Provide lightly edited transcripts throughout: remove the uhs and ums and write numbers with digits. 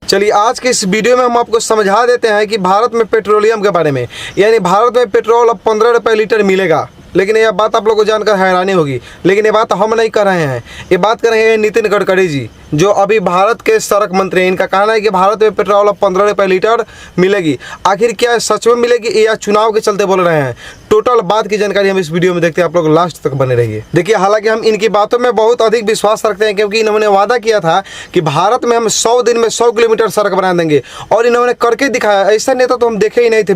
चलिए आज के इस वीडियो में हम आपको समझा देते हैं कि भारत में पेट्रोलियम के बारे में, यानी भारत में पेट्रोल अब 15 रुपये लीटर मिलेगा। लेकिन यह बात आप लोगों को जानकर हैरानी होगी, लेकिन ये बात हम नहीं कर रहे हैं, ये बात कर रहे हैं नितिन गडकरी जी, जो अभी भारत के सड़क मंत्री हैं। इनका कहना है कि भारत में पेट्रोल अब 15 रुपये लीटर मिलेगी। आखिर क्या सच में मिलेगी या चुनाव के चलते बोल रहे हैं? टोटल बात की जानकारी हम इस वीडियो में देखते हैं, आप लोग लास्ट तक बने रहिए। देखिए, हालांकि हम इनकी बातों में बहुत अधिक विश्वास रखते हैं, क्योंकि इन्होंने वादा किया था कि भारत में हम 100 दिन में 100 किलोमीटर सड़क बना देंगे, और इन्होंने करके दिखाया। ऐसा नेता तो हम देखे ही नहीं थे।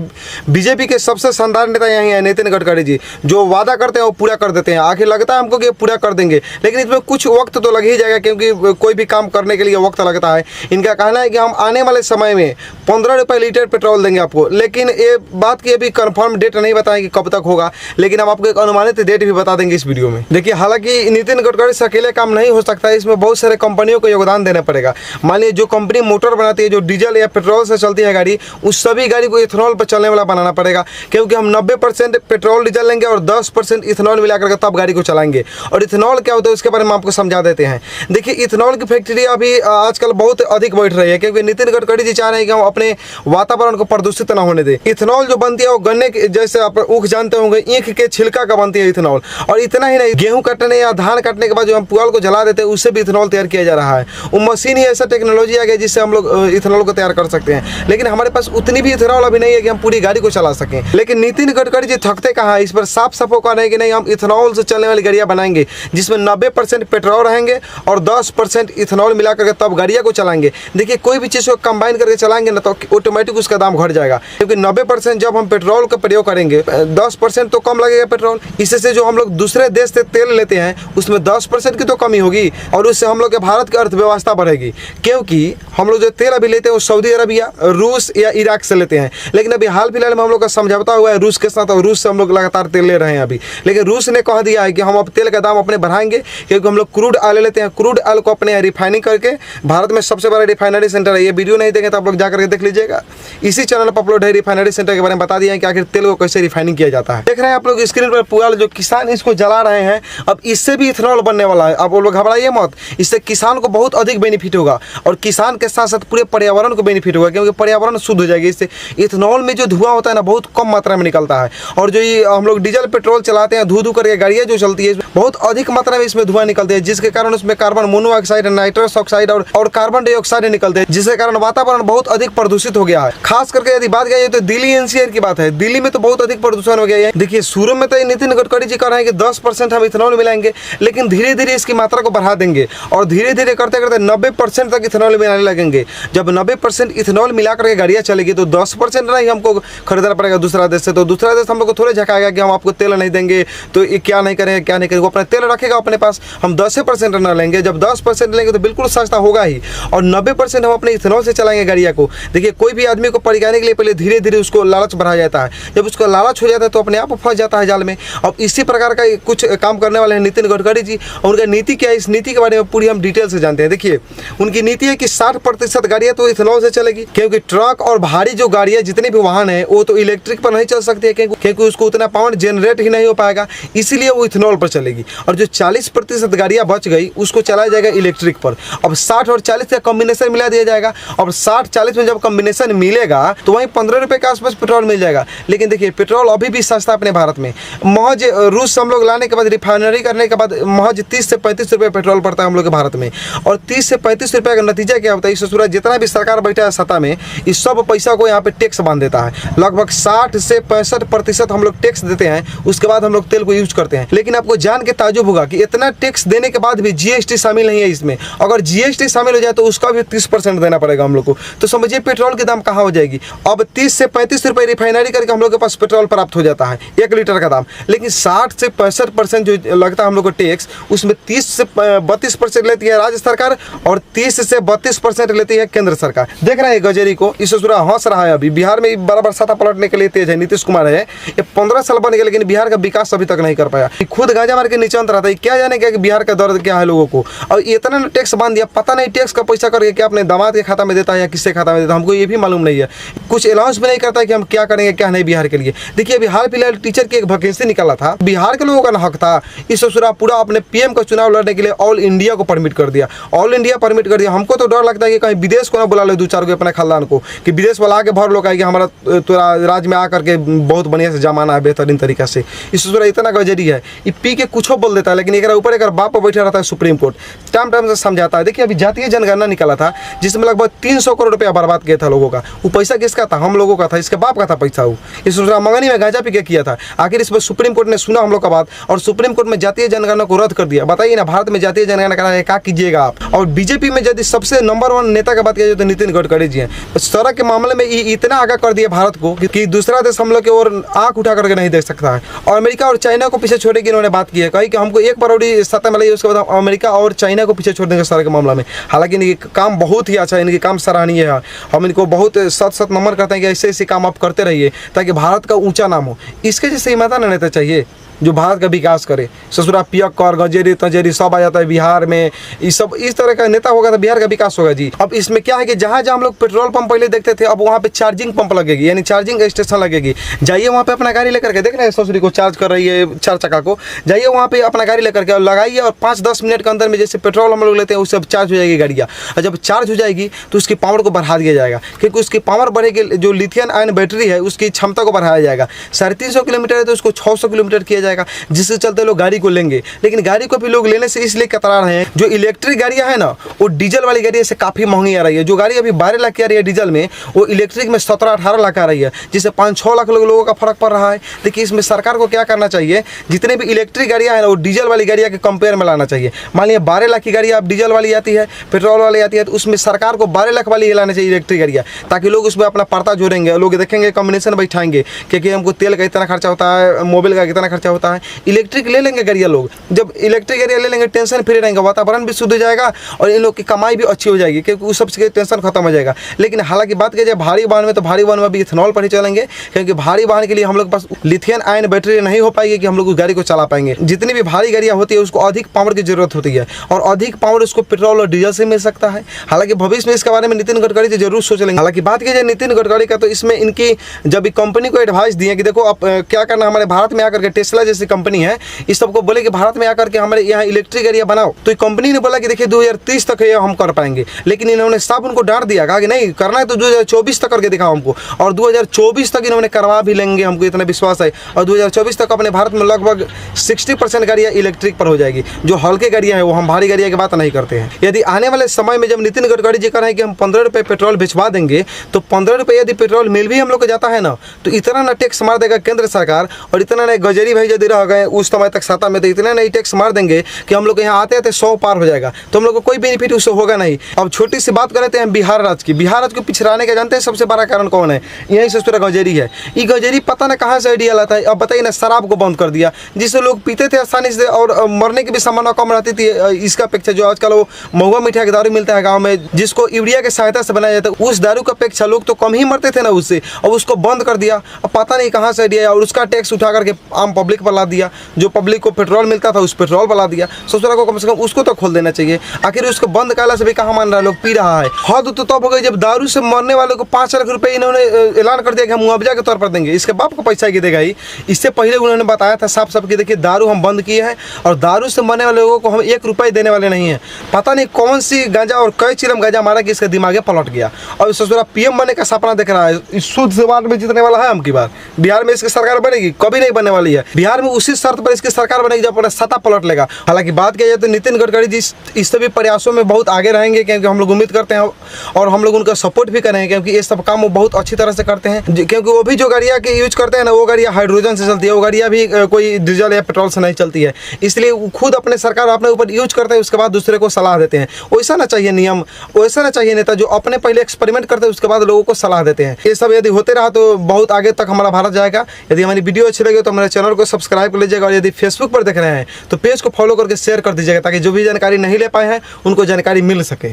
बीजेपी के सबसे शानदार नेता यही है नितिन गडकरी जी, जो वादा करते हैं वो पूरा कर देते हैं। आखिर लगता है हमको कि पूरा कर देंगे, लेकिन इसमें कुछ वक्त तो लग ही जाएगा, क्योंकि कोई भी काम करने के लिए वक्त लगता है। इनका कहना है कि हम आने वाले समय में 15 रुपये लीटर पेट्रोल देंगे आपको, लेकिन ये बात की अभी कंफर्म डेट नहीं बताएं कि कब तक होगा, लेकिन हम आपको एक अनुमानित डेट भी बता देंगे इस वीडियो में। देखिए, हालांकि नितिन गडकरी से अकेले काम नहीं हो सकता है, इसमें बहुत सारे कंपनियों को योगदान देना पड़ेगा। मान लीजिए जो कंपनी मोटर बनाती है, जो डीजल या पेट्रोल से चलती है गाड़ी, उस सभी गाड़ी को इथेनॉल पर चलने वाला बनाना पड़ेगा, क्योंकि हम 90% पेट्रोल डीजल लेंगे और 10% इथेनॉल मिलाकर के तब गाड़ी को चलाएंगे। और इथेनॉल क्या होता है उसके बारे में आपको समझा देते हैं। देखिए, इथेनॉल की फैक्ट्री अभी आजकल बहुत अधिक बढ़ रही है, क्योंकि नितिन गडकरी जी चाह रहे हैं कि हम अपने वातावरण को प्रदूषित न होने दें। इथेनॉल जो बनती है वो गन्ने के, जैसे आप ऊख जानते होंगे, ईख के छिलका का बनती है इथेनॉल। और इतना ही नहीं, गेहूं काटने या धान काटने के बाद जो हम पुआल को जला देते हैं, उससे भी इथेनॉल तैयार किया जा रहा है। वो मशीन ही ऐसा टेक्नोलॉजी आ गया जिससे हम लोग इथेनॉल को तैयार कर सकते हैं, लेकिन हमारे पास उतनी भी इथेनॉल अभी नहीं है कि हम पूरी गाड़ी को चला सकें। लेकिन नितिन गडकरी जी थकते कहाँ है, इस पर साफ साफ कह रहे हैं कि नहीं, हम इथेनॉल से चलने वाली गाड़ियाँ बनाएंगे, जिसमें 90% पेट्रोल रहेंगे और 10% इथेनॉल मिला करके तब गाड़ियाँ को चलाएंगे। देखिए, कोई भी चीज़ को कंबाइन करके चलाएंगे ना, तो ऑटोमेटिक उसका दाम घट जाएगा, क्योंकि 90% जब हम पेट्रोल का प्रयोग करेंगे, 10% तो कम लगेगा पेट्रोल। इससे जो हम लोग दूसरे देश से तेल लेते हैं, उसमें 10% की तो कमी होगी, और उससे हम लोग के भारत की अर्थव्यवस्था बढ़ेगी, क्योंकि हम लोग जो तेल अभी लेते हैं वो सऊदी अरबिया, रूस या इराक से लेते हैं। लेकिन अभी हाल फिलहाल में हम लोग का समझौता हुआ है रूस के साथ, और रूस से हम लोग लगातार तेल ले रहे हैं अभी। लेकिन रूस ने कह दिया है कि हम अब तेल का दाम अपने बढ़ाएंगे, क्योंकि हम लोग क्रूड ऑयल लेते हैं। क्रूड ऑयल को अपने रिफाइनिंग करके, भारत में सबसे बड़ा रिफाइनरी सेंटर है। ये वीडियो नहीं देंगे तो आप लोग जाकर के देख लीजिएगा, इसी चैनल पर अपलोड है। रिफाइनरी सेंटर के बारे में बता दिया है कि आखिर तेल को कैसे रिफाइनिंग किया जाता है। देख रहे हैं आप लोग स्क्रीन पर पुआल, जो किसान इसको जला रहे हैं, अब इससे भी इथेनॉल बनने वाला है। अब वो लोग घबराइए मत, इससे किसान को बहुत अधिक बेनिफिट होगा, और किसान के साथ साथ पूरे पर्यावरण को बेनिफिट होगा, क्योंकि पर्यावरण शुद्ध हो जाएगी। इससे इथेनॉल में जो धुआं होता है ना, बहुत कम मात्रा में निकलता है। और जो ये हम लोग डीजल पेट्रोल चलाते हैं, धू करके गाड़ियाँ जो चलती है, बहुत अधिक मात्रा में इसमें धुआं निकलते हैं, जिसके कारण उसमें कार्बन मोनोऑक्साइड, नाइट्रस ऑक्साइड और कार्बन डाइऑक्साइड निकलते हैं, जिसके कारण वातावरण बहुत अधिक प्रदूषित हो गया है। खास करके यदि बात की तो दिल्ली एनसीआर की बात है, दिल्ली में तो बहुत अधिक प्रदूषण हो गया है। देखिए, शुरू में तो नितिन गडकरी जी कह रहे हैं कि 10% हम इथेनॉल मिलाएंगे, लेकिन धीरे धीरे इसकी मात्रा को बढ़ा देंगे, और धीरे धीरे करते करते 90% तक इथेनॉल मिलाने लगेंगे। जब 90% इथेनॉल मिला करके गाड़ियाँ चलेगी, तो 10% नहीं हमको खरीदना पड़ेगा दूसरा देश से। तो दूसरा देश हम लोग को थोड़े झकाएगा कि हम आपको तेल नहीं देंगे, तो ये क्या नहीं करेंगे, क्या नहीं करेंगे। वो अपना तेल रखेगा अपने पास, हम 10% न लेंगे। जब 10% लेंगे तो बिल्कुल सस्ता होगा ही, और 90% हम अपने इथेनॉल से चलाएंगे गाड़ियाँ को। देखिए, कोई भी आदमी को परिकाने के लिए पहले धीरे धीरे उसको लालच बढ़ाया जाता है। जब उसको लालच हो जाता है तो अपने आप फंस जाता है जाल में। अब इसी प्रकार का कुछ काम करने वाले हैं नितिन गडकरी जी, और उनका नीति क्या है, इस नीति के बारे में पूरी हम डिटेल से जानते हैं। देखिए, उनकी नीति है कि 60% गाड़ियाँ तो इथेनॉल से चलेगी, क्योंकि ट्रक और भारी जो गाड़ियाँ जितने भी वाहन है वो तो इलेक्ट्रिक पर नहीं चल सकती है, क्योंकि उसको उतना पावर जनरेट ही नहीं हो पाएगा, इसीलिए वो इथेनॉल पर चलेगी। और जो 40% गाड़ियाँ बच गई, उसको चलाया जाएगा इलेक्ट्रिक पर। अब 60 और 40 का कॉम्बिनेशन मिला दिया जाएगा। अब 60-40 में जब कॉम्बिनेशन मिलेगा, तो वहीं 15 रुपये के आसपास पेट्रोल मिल जाएगा। लेकिन देखिए, पेट्रोल अभी भी सस्ता अपने भारत में। महज रूस हम लोग लाने के बाद, रिफाइनरी करने के बाद, महज 30 से 35 रुपये पेट्रोल पड़ता है हम लोग के भारत में। और 30 से 35 रुपये का नतीजा क्या होता है, इस सूरत जितना भी सरकार बैठा है सत्ता में, इस सब पैसा को यहाँ पे टैक्स बांध देता है। लगभग 60 से 65% हम लोग टैक्स देते हैं, उसके बाद हम लोग तेल को यूज करते हैं। लेकिन आपको जान के ताजुब होगा कि इतना टैक्स देने के बाद भी जीएसटी शामिल नहीं है इसमें। अगर जीएसटी शामिल हो जाए तो उसका भी 30% देना पड़ेगा हम लोग को। तो समझिए पेट्रोल की दाम कहाँ हो जाएगी। अब 30 से 35 रुपये रिफाइनरी करके हम लोग के पास पेट्रोल प्राप्त हो जाता है 1 लीटर का दाम। लेकिन 60 से 65% जो लगता है हम लोग को टैक्स, उसमें 30 से 32% लेती है राज्य सरकार, और 30 से 32% लेती है केंद्र सरकार। देख रहे हैं गजेरी को, इस ससुरा हंस रहा है। अभी बिहार में बराबर सत्ता पलटने के लिए तेज है नीतीश कुमार है। ये 15 साल बन गए, लेकिन बिहार का विकास अभी तक नहीं कर पाया। खुद गांजा मार के नीचे अंत रहता है, क्या जाने क्या कि बिहार का दर्द क्या है लोगों को। और इतना टैक्स बांध दिया, पता नहीं टैक्स का पैसा करके क्या अपने दामाद के खाता में देता है या किसके खाता में देता है, हमको ये भी मालूम नहीं है, कुछ अनाउंस भी नहीं करता है कि हम क्या करेंगे क्या नहीं बिहार के लिए। देखिए अभी हाल फिलहाल टीचर की एक वैकेंसी निकाला था, बिहार के लोगों का हक था, इस ससुरा पूरा अपने पीएम का चुनाव लड़ने के लिए ऑल इंडिया को परमिट कर दिया, ऑल इंडिया परमिट कर दिया। हमको तो डर लगता है कि कहीं विदेश को ना बुला ले 2-4 को अपने खानदान को, कि विदेश वाला आके भर लोग आएगी हमारा तोरा राज्य में आकर के बहुत बढ़िया से जमाना है बेहतरीन तरीका से। इस ससुरा इतना गजरी है, ये पी के कुछ बोल देता है, लेकिन एक ऊपर एक बाप बैठा रहता है सुप्रीम कोर्ट, टाइम टाइम से समझाता है। देखिए अभी जातीय जनगणना निकाला था जिसमें लगभग 300 करोड़ रुपया बर्बाद किया था लोगों का, वो पैसा किसका था? हम लोगों का था, इसके बाप का था पैसा। वो इस मंगनी में गांजा पी के किया था। आखिर इस पर सुप्रीम कोर्ट ने सुना हम लोग का बात और सुप्रीम कोर्ट में जातीय जनगणना को रद्द कर दिया। बताइए ना, भारत में जातीय जनगणना कराना है, क्या कीजिएगा आप? और बीजेपी में यदि सबसे नंबर 1 नेता की बात किया जाए तो नितिन गडकरी जी हैं। सड़क के मामले में इतना आगे कर दिया भारत को कि दूसरा देश हम लोग की ओर आंख उठा करके नहीं देख सकता है। और अमेरिका और चाइना को पीछे छोड़ने की इन्होंने बात की है, कही कि हमको 1 करोड़ सत्ता मिली, उसके बाद अमेरिका और चाइना को पीछे छोड़ देंगे सड़क के मामला में। हालांकि इनकी काम बहुत ही अच्छा है, इनकी काम सराहनीय है, हम इनको बहुत सत नंबर करते हैं कि ऐसे ऐसे काम आप करते रहिए ताकि भारत का ऊंचा नाम हो। इसके जैसे हिम्मत ना नेता चाहिए जो भारत का विकास करे। ससुरा पियक्कर गजेरी तजेरी सब आ जाता है बिहार में, इस तरह का नेता होगा तो बिहार का विकास होगा जी। अब इसमें क्या है कि जहाँ जहाँ हम लोग पेट्रोल पंप पहले देखते थे, अब वहाँ पे चार्जिंग पंप लगेगी, यानी चार्जिंग स्टेशन लगेगी। जाइए वहाँ पे अपना गाड़ी लेकर के, देख रहे हैं ससुरी को चार्ज कर रही है 4 चक्का को, जाइए वहाँ पे अपना गाड़ी लेकर के और लगाइए और 5-10 मिनट के अंदर में जैसे पेट्रोल हम लोग लेते हैं उससे चार्ज हो जाएगी गाड़ियाँ। और जब चार्ज हो जाएगी तो उसकी पावर को बढ़ा दिया जाएगा, क्योंकि उसकी पावर बढ़ेगी। जो लिथियम आयन बैटरी है उसकी क्षमता को बढ़ाया जाएगा। 350 किलोमीटर है तो उसको 600 किलोमीटर किया जाएगा, जिससे चलते लोग गाड़ी को लेंगे। लेकिन गाड़ी को भी लोग लेने से इसलिए कतरा रहे हैं, जो इलेक्ट्रिक गाड़ियां है ना वो डीजल वाली गाड़ी से काफ़ी महंगी आ रही है। जो गाड़ी अभी 12 लाख की आ रही है डीजल में, वो इलेक्ट्रिक में 17-18 लाख आ रही है, जिससे 5-6 लाख लोगों का फर्क पड़ रहा है। देखिए इसमें सरकार को क्या करना चाहिए, जितने भी इलेक्ट्रिक गाड़ियाँ हैं ना वो डीजल वाली गाड़ियाँ के कंपेयर में लाना चाहिए। मान लिया 12 लाख की गाड़ी आप डीजल वाली आती है, पेट्रोल वाली आती है, तो उसमें सरकार को 12 लाख वाली लाना चाहिए इलेक्ट्रिक गाड़ियाँ, ताकि लोग उसमें अपना पर्ता जोड़ेंगे, लोग देखेंगे कॉम्बिनेशन बैठाएंगे, क्योंकि हमको तेल का इतना खर्चा होता है, मोबिल का कितना खर्चा होता है। इलेक्ट्रिक ले लेंगे गाड़ियाँ लोग, जब इलेक्ट्रिक गाड़ियाँ ले लेंगे टेंशन फ्री रहेंगे, वातावरण भी शुद्ध हो जाएगा और इन लोग की कमाई भी अच्छी हो जाएगी, क्योंकि उस सबसे टेंशन खत्म हो जाएगा। लेकिन हालांकि बात की जाए भारी वाहन में, तो भारी वाहन में भी इथेनॉल पर ही चलेंगे, क्योंकि भारी वाहन के लिए हम लोग पास लिथियम आयन बैटरी नहीं हो पाएगी कि हम लोग उस गाड़ी को चला पाएंगे। जितनी भी भारी गाड़ियाँ होती है उसको अधिक पावर की जरूरत होती है, और अधिक पावर उसको पेट्रोल और डीजल से मिल सकता है। हालांकि भविष्य में इसके बारे में नितिन गडकरी जी जरूर सोच लेंगे। हालांकि बात की जाए नितिन गडकरी का, तो इसमें इनकी जब कंपनी को एडवाइस दिए कि देखो अब क्या करना, हमारे भारत में आकर के टेस्ला जैसी कंपनी है, इस सबको बोले कि भारत में आकर के हमारे यहाँ इलेक्ट्रिक गाड़ियाँ बनाओ, तो कंपनी ने बोला कि देखिए 2030 तक ये हम कर पाएंगे। लेकिन इन्होंने साफ उनको डांट दिया, कहा कि नहीं करना है तो 2024 तक करके दिखाओ हमको, और 2024 तक इन्होंने करवा भी लेंगे, हमको इतना विश्वास है। और 2024 तक अपने भारत में लगभग 60% गाड़ियाँ इलेक्ट्रिक पर हो जाएगी। जो हल्के गाड़ियाँ हैं वो, हम भारी गाड़ियाँ की बात नहीं करते हैं। यदि आने वाले समय में जब नितिन गडकरी जी कह रहे हैं कि हम 15 रुपये पेट्रोल भिजवा देंगे, तो 15 रुपये यदि पेट्रोल मिल भी हम लोग को जाता है ना, तो इतना ना टैक्स मार देगा केंद्र सरकार, और इतना ना गजेरी भाई यदि रह गए उस समय तक सत्ता में, तो इतना नहीं टैक्स मार देंगे कि हम लोग यहाँ आते आते 100 पार हो जाएगा, तो हम लोग को कोई बेनिफिट उससे होगा नहीं। अब छोटी सी बात कर लेते हैं बिहार राज्य की। बिहार राज्य को पिछड़ाने का जानते हैं सबसे बड़ा कारण कौन है? यही से पूरा गजेरी है। ये गजेरी पता ना कहाँ से आइडिया लाता है। अब बताइए ना, शराब को बंद कर दिया, जिससे लोग पीते थे आसानी से और मरने की भी संभावना कम रहती थी। इसका अपेक्षा जो आजकल वो महुआ मीठा का दारू मिलता है गाँव में, जिसको यूरिया की सहायता से बनाया जाता है, उस दारू की अपेक्षा लोग तो कम ही मरते थे ना उससे, और उसको बंद कर दिया। अब पता नहीं कहाँ से आइडिया, और उसका टैक्स उठा करके आम पब्लिक पर ला दिया। जो पब्लिक को पेट्रोल मिलता था उस पेट्रोल पर ला दिया। ससुरा को कम से कम उसको तो खोल देना चाहिए। आखिर उसको बंद करने से भी कहाँ मान रहा है, लोग पी रहा है। हद तो तब हो गई जब दारू से मरने वालों को 5 लाख रुपए इन्होंने ऐलान कर दिया कि हम मुआवजा के तौर पर देंगे। इसके बाप को पैसा की देगा ही। इससे पहले उन्होंने बताया था साफ साफ कि देखिए दारू हम बंद किए हैं और दारू से मरने वाले लोगों को हम 1 रुपये देने वाले नहीं है। पता नहीं कौन सी गांजा और कई चिलम गांजा मारा कि इसका दिमाग पलट गया और ससुरा पीएम बनने का सपना देख रहा है। शुद्ध सवाल में जीतने वाला है हम की बार। बिहार में इसकी सरकार बनेगी? कभी नहीं बनने वाली है। बिहार में उसी शर्त पर इसकी सरकार बनेगी जब अपना सत्ता पलट लेगा। हालांकि बात किया जाए तो नितिन गडकरी जी इस सभी प्रयासों में बहुत आगे रहेंगे, क्योंकि हम लोग उम्मीद करते हैं और हम लोग उनका सपोर्ट भी करेंगे, क्योंकि ये सब काम वो बहुत अच्छी तरह से करते हैं। क्योंकि वो भी जो गाड़ियाँ के यूज करते हैं ना, वो गाड़ियाँ हाइड्रोजन से चलती है, वो गाड़ियाँ भी कोई डीजल या पेट्रोल से नहीं चलती है। इसलिए वो खुद अपने सरकार अपने ऊपर यूज करते हैं, उसके बाद दूसरे को सलाह देते हैं। वैसा ना चाहिए नियम, वैसा ना चाहिए नेता जो अपने पहले एक्सपेरिमेंट करते हैं उसके बाद लोगों को सलाह देते हैं। ये सब यदि होते रहा तो बहुत आगे तक हमारा भारत जाएगा। यदि हमारी वीडियो अच्छी लगे तो हमारे चैनल को सब्सक्राइब कर लीजिएगा, और यदि फेसबुक पर देख रहे हैं तो पेज को फॉलो करके शेयर कर दीजिएगा, ताकि जो भी जानकारी नहीं ले पाए हैं उनको जानकारी मिल सके।